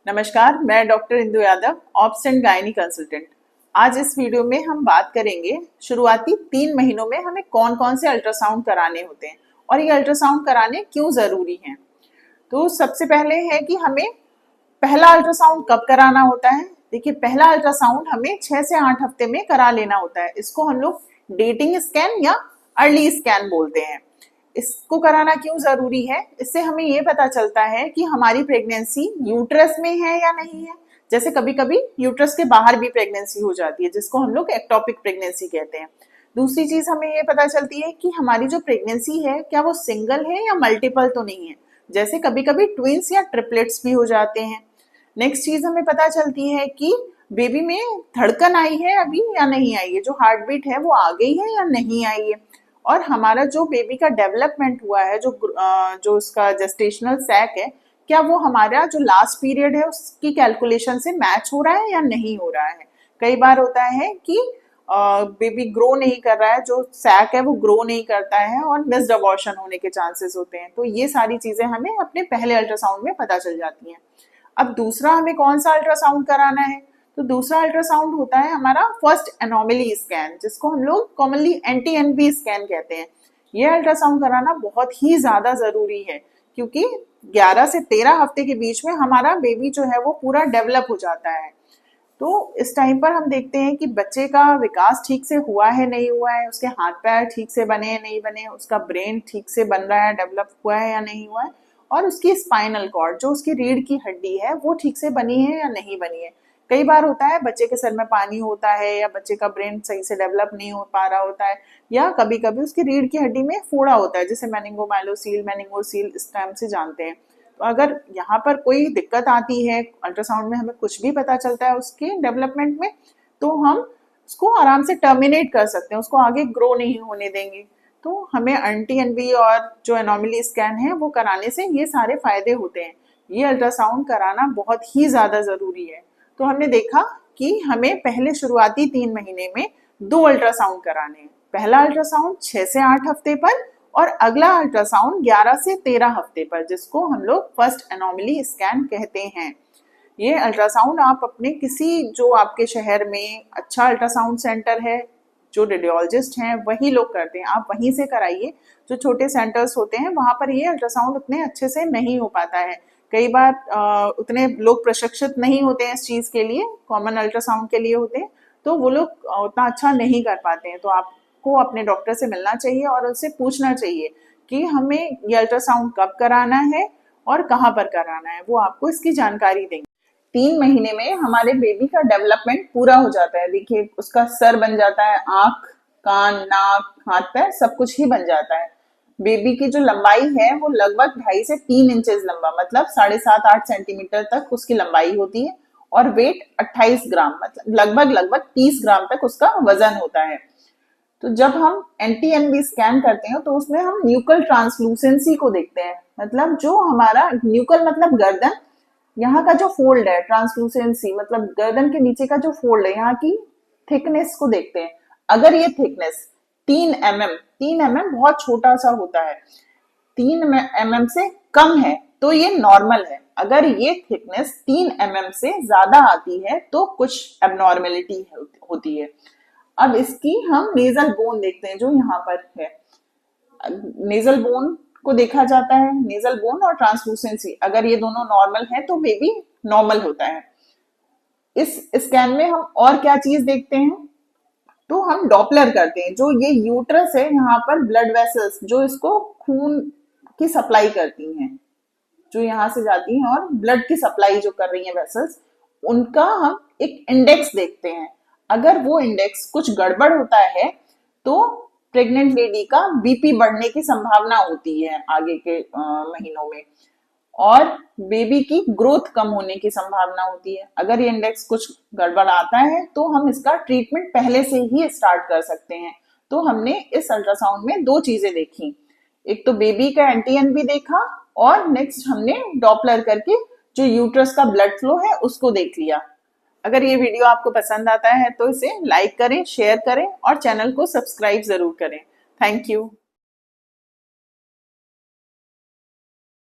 नमस्कार, मैं doctor Indu Yadav, obs and gynae consultant. आज इस वीडियो में हम बात करेंगे शुरुआती 3 महीनों में हमें कौन कौन से अल्ट्रासाउंड कराने होते हैं और ये अल्ट्रासाउंड कराने क्यों जरूरी हैं। तो सबसे पहले है कि हमें पहला अल्ट्रासाउंड कब कराना होता है। देखिए, पहला अल्ट्रासाउंड हमें 6 से 8 हफ्ते में करा लेना होता है। इसको हम लोग डेटिंग स्कैन या अर्ली स्कैन बोलते हैं। इसको कराना क्यों जरूरी है? इससे हमें ये पता चलता है कि हमारी प्रेगनेंसी यूट्रस में है या नहीं है। जैसे कभी कभी यूट्रस के बाहर भी प्रेगनेंसी हो जाती है, जिसको हम लोग एक्टोपिक प्रेगनेंसी कहते हैं। दूसरी चीज हमें ये पता चलती है कि हमारी जो प्रेगनेंसी है, क्या वो सिंगल है या मल्टीपल तो नहीं है। जैसे कभी कभी ट्विंस या ट्रिपलेट्स भी हो जाते हैं। नेक्स्ट चीज हमें पता चलती है कि बेबी में धड़कन आई है अभी या नहीं आई है, जो हार्ट बीट है वो आ गई है या नहीं आई है। और हमारा जो बेबी का डेवलपमेंट हुआ है, जो उसका जेस्टेशनल सैक है, क्या वो हमारा जो लास्ट पीरियड है उसकी कैलकुलेशन से मैच हो रहा है या नहीं हो रहा है। कई बार होता है कि बेबी ग्रो नहीं कर रहा है, जो सैक है वो ग्रो नहीं करता है और मिस्ड अबॉर्शन होने के चांसेस होते हैं। तो ये सारी चीजें हमें अपने पहले अल्ट्रासाउंड में पता चल जाती हैं। अब दूसरा हमें कौन सा अल्ट्रासाउंड कराना है? तो दूसरा अल्ट्रासाउंड होता है हमारा फर्स्ट एनोमली स्कैन, जिसको हम लोग कॉमनली NT-NB स्कैन कहते हैं। यह अल्ट्रासाउंड कराना बहुत ही ज्यादा जरूरी है, क्योंकि 11 से 13 हफ्ते के बीच में हमारा बेबी जो है वो पूरा डेवलप हो जाता है। तो इस टाइम पर हम देखते हैं कि बच्चे का विकास ठीक से हुआ है नहीं हुआ है, उसके हाथ पैर ठीक से बने हैं नहीं बने, उसका ब्रेन ठीक से बन रहा है, डेवलप हुआ है या नहीं हुआ है, और उसकी स्पाइनल कॉर्ड, जो उसकी रीढ़ की हड्डी है, वो ठीक से बनी है या नहीं बनी है। कई बार होता है बच्चे के सर में पानी होता है, या बच्चे का ब्रेन सही से डेवलप नहीं हो पा रहा होता है, या कभी कभी उसकी रीढ़ की हड्डी में फोड़ा होता है, जिसे मेनिंगोसील इस टाइम से जानते हैं। तो अगर यहाँ पर कोई दिक्कत आती है, अल्ट्रासाउंड में हमें कुछ भी पता चलता है उसके डेवलपमेंट में, तो हम उसको आराम से टर्मिनेट कर सकते हैं, उसको आगे ग्रो नहीं होने देंगे। तो हमें NT-NB और जो एनोमली स्कैन है वो कराने से ये सारे फायदे होते हैं। ये अल्ट्रासाउंड कराना बहुत ही ज्यादा जरूरी है। तो हमने देखा कि हमें पहले शुरुआती 3 महीने में 2 अल्ट्रासाउंड कराने हैं। पहला अल्ट्रासाउंड 6 से 8 हफ्ते पर और अगला अल्ट्रासाउंड 11 से 13 हफ्ते पर, जिसको हम लोग फर्स्ट एनोमली स्कैन कहते हैं। ये अल्ट्रासाउंड आप अपने किसी, जो आपके शहर में अच्छा अल्ट्रासाउंड सेंटर है, जो रेडियोलॉजिस्ट हैं वही लोग करते हैं, आप वहीं से कराइए। जो छोटे सेंटर्स होते हैं वहां पर ये अल्ट्रासाउंड उतने अच्छे से नहीं हो पाता है। कई बार उतने लोग प्रशिक्षित नहीं होते हैं इस चीज के लिए, कॉमन अल्ट्रासाउंड के लिए होते हैं, तो वो लोग उतना अच्छा नहीं कर पाते हैं। तो आपको अपने डॉक्टर से मिलना चाहिए और उनसे पूछना चाहिए कि हमें ये अल्ट्रासाउंड कब कराना है और कहाँ पर कराना है, वो आपको इसकी जानकारी देंगे। 3 महीने में हमारे बेबी का डेवलपमेंट पूरा हो जाता है। देखिए, उसका सर बन जाता है, आंख, कान, नाक, हाथ पैर सब कुछ ही बन जाता है। बेबी की जो लंबाई है वो लगभग 2.5 से 3 इंचेस लंबा, मतलब 7.5-8 सेंटीमीटर तक उसकी लंबाई होती है, और वेट 28 ग्राम, मतलब लगभग 30 ग्राम तक उसका वजन होता है। तो जब हम NT-NB स्कैन करते हैं तो उसमें हम न्यूकल ट्रांसलूसेंसी को देखते हैं। मतलब जो हमारा न्यूकल मतलब गर्दन, यहाँ का जो फोल्ड है, ट्रांसलूसेंसी मतलब गर्दन के नीचे का जो फोल्ड है, यहाँ की थिकनेस को देखते हैं। अगर ये थिकनेस 3 mm बहुत छोटा सा होता है, 3 mm से कम है तो ये नॉर्मल है। अगर ये थिकनेस 3 mm से ज्यादा आती है तो कुछ एबनॉर्मेलिटी होती है। अब इसकी हम नेजल बोन देखते हैं, जो यहाँ पर है। नेजल बोन को देखा जाता है, नेजल बोन और ट्रांसलूसेंसी, अगर ये दोनों नॉर्मल है तो बेबी नॉर्मल होता है। इस स्कैन में हम और क्या चीज देखते हैं? तो हम डॉपलर करते हैं। जो ये यूट्रस है, यहाँ पर ब्लड वेसल्स जो इसको खून की सप्लाई करती हैं, जो यहाँ से जाती हैं और ब्लड की सप्लाई जो कर रही हैं वेसल्स, उनका हम एक इंडेक्स देखते हैं। अगर वो इंडेक्स कुछ गड़बड़ होता है तो प्रेग्नेंट लेडी का BP बढ़ने की संभावना होती है आगे के महीनों में, और बेबी की ग्रोथ कम होने की संभावना होती है। अगर ये इंडेक्स कुछ गड़बड़ आता है तो हम इसका ट्रीटमेंट पहले से ही स्टार्ट कर सकते हैं। तो हमने इस अल्ट्रासाउंड में 2 चीजें देखी, एक तो बेबी का NT-NB देखा, और नेक्स्ट हमने डॉपलर करके जो यूट्रस का ब्लड फ्लो है उसको देख लिया। अगर ये वीडियो आपको पसंद आता है तो इसे लाइक करें, शेयर करें और चैनल को सब्सक्राइब जरूर करें। Thank you.